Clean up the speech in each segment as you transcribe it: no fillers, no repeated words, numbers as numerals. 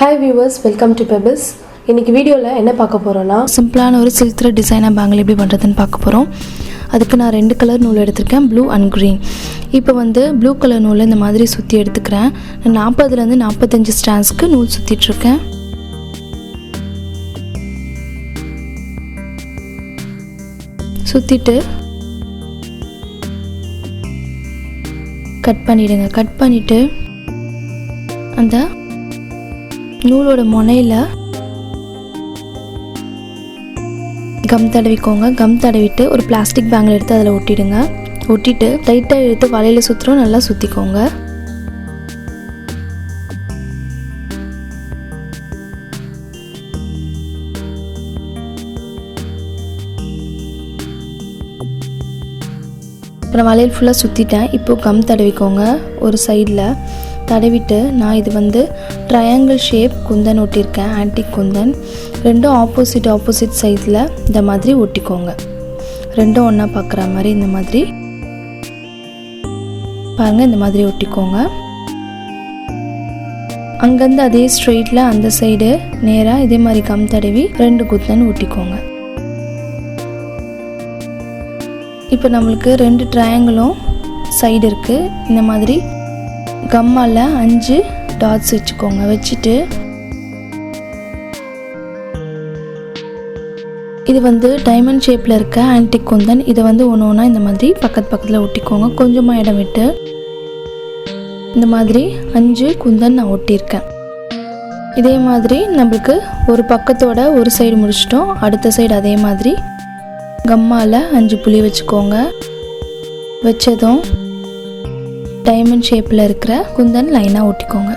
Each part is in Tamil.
Hi viewers, welcome to Pebbles. இன்னைக்கு வீடியோல என்ன பார்க்க போறோம்னா சிம்பிளான ஒரு சில்க் த்ரெட் டிசைனர் பேங்கிள் எப்படி பண்றதுன்னு பார்க்க போறோம். அதுக்கு நான் ரெண்டு கலர் நூல் எடுத்துர்க்கேன், ப்ளூ அண்ட் green. இப்போ வந்து ப்ளூ கலர் நூலை இந்த மாதிரி சுத்தி எடுத்துக்கிறேன். நான் 40 ல இருந்து 45 ஸ்ட்ராண்ட்ஸ்க்கு நூல் சுத்திட்டு இருக்கேன். சுத்திட்டு கட் பண்ணிடுங்க. கட் பண்ணிட்டு அந்த நூலோட முனையில கம் தடவிக்கோங்க. கம் தடவிட்டு ஒரு பிளாஸ்டிக் பேங்கில் எடுத்து அதில் ஒட்டிடுங்க. ஒட்டிட்டு டைட்டாக எடுத்து வலையில் சுற்றுறோம், நல்லா சுற்றிக்கோங்க. அப்புறம் வலையில் ஃபுல்லாக சுற்றிட்டேன். இப்போது கம் தடவிக்கோங்க ஒரு சைடில். தடவிட்டு நான் இது வந்து ட்ரையாங்கிள் ஷேப் குந்தன் ஒட்டியிருக்கேன், ஆன்டிக் குந்தன். ரெண்டும் ஆப்போசிட் சைஸில் இந்த மாதிரி ஒட்டிக்கோங்க. ரெண்டும் ஒன்றா பார்க்குற மாதிரி இந்த மாதிரி பாருங்கள், இந்த மாதிரி ஒட்டிக்கோங்க. அங்கேருந்து அதே ஸ்ட்ரெயிட்டில் அந்த சைடு நேராக இதே மாதிரி கம் தடவி 2 குந்தன் ஒட்டிக்கோங்க. இப்போ நம்மளுக்கு 2 ட்ரையாங்கிளும் சைடு இருக்குது. இந்த மாதிரி கம்மால் 5 டாட்ஸ் வச்சுக்கோங்க. வச்சுட்டு இது வந்து டைமண்ட் ஷேப்பில் இருக்க ஆன்டிக் குந்தன். இதை வந்து ஒன்று ஒன்றா இந்த மாதிரி பக்கத்தில் ஒட்டிக்கோங்க. கொஞ்சமாக இடம் விட்டு இந்த மாதிரி 5 குந்தன் நான் ஒட்டியிருக்கேன். இதே மாதிரி நம்மளுக்கு ஒரு பக்கத்தோட ஒரு சைடு முடிச்சிட்டோம். அடுத்த சைடு அதே மாதிரி கம்மால் 5 புள்ளி வச்சுக்கோங்க. வச்சதும் டைமண்ட் ஷேப்பில் இருக்கிற குந்தன் லைனாக ஒட்டிக்கோங்க.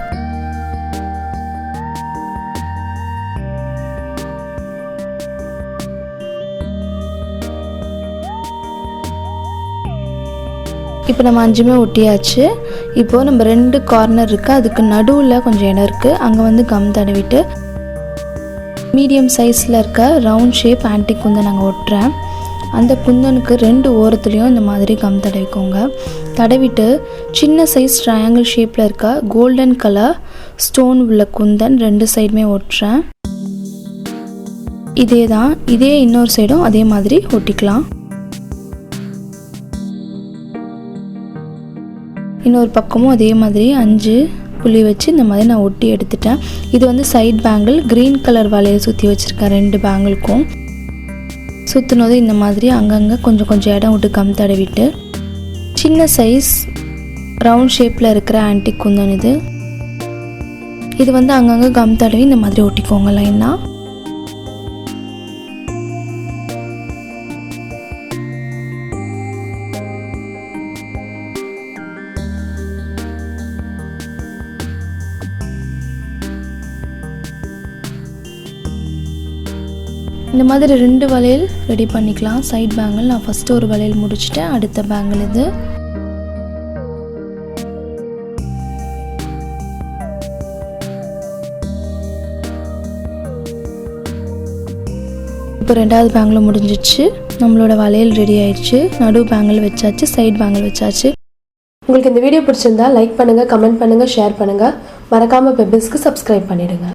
இப்போ நம்ம 5மே ஒட்டியாச்சு. இப்போது நம்ம 2 கார்னர் இருக்குது, அதுக்கு நடுவில் கொஞ்சம் இடம் இருக்குது. அங்கே வந்து கம் தடவிட்டு மீடியம் சைஸில் இருக்க ரவுண்ட் ஷேப் ஆன்டிக் குந்தன் நாங்கள் ஒட்டுறேன். அந்த குந்தனுக்கு 2 ஓரத்துலேயும் இந்த மாதிரி கம் தடவிக்கோங்க. தடவிட்டு சின்ன சைஸ் ட்ரையாங்கிள் ஷேப்பில் இருக்க கோல்டன் கலர் ஸ்டோன் உள்ள குந்தன் 2 சைடுமே ஒட்டுறேன். இதே இன்னொரு சைடும் அதே மாதிரி ஒட்டிக்கலாம். இன்னொரு பக்கமும் அதே மாதிரி 5 புள்ளி வச்சு இந்த மாதிரி நான் ஒட்டி எடுத்துட்டேன். இது வந்து சைட் பேங்கிள், க்ரீன் கலர் வலையை சுற்றி வச்சுருக்கேன் 2 பேங்கிளுக்கும். சுற்றுனது இந்த மாதிரி அங்கங்கே கொஞ்சம் இடம் விட்டு கம் தடவிட்டு சின்ன சைஸ் ரவுண்ட் ஷேப்பில் இருக்கிற ஆன்டிக் குந்தன் இது வந்து அங்கங்கே கம் தடவி இந்த மாதிரி ஒட்டிக்கோங்க லைனாக. இந்த மாதிரி 2 வளையல் ரெடி பண்ணிக்கலாம். சைட் பேங்கிள் நான் ஃபஸ்ட்டு ஒரு வளையல் முடிச்சுட்டேன். அடுத்த பேங்கிள் இது. இப்போ 2வது பேங்கிள் முடிஞ்சிச்சு. நம்மளோட வளையல் ரெடி ஆயிடுச்சு. நடு பேங்கிள் வச்சாச்சு, சைட் பேங்கிள் வச்சாச்சு. உங்களுக்கு இந்த வீடியோ பிடிச்சிருந்தா லைக் பண்ணுங்கள், கமெண்ட் பண்ணுங்கள், ஷேர் பண்ணுங்கள். மறக்காமல் பெபிள்ஸ்க்கு சப்ஸ்கிரைப் பண்ணிடுங்க.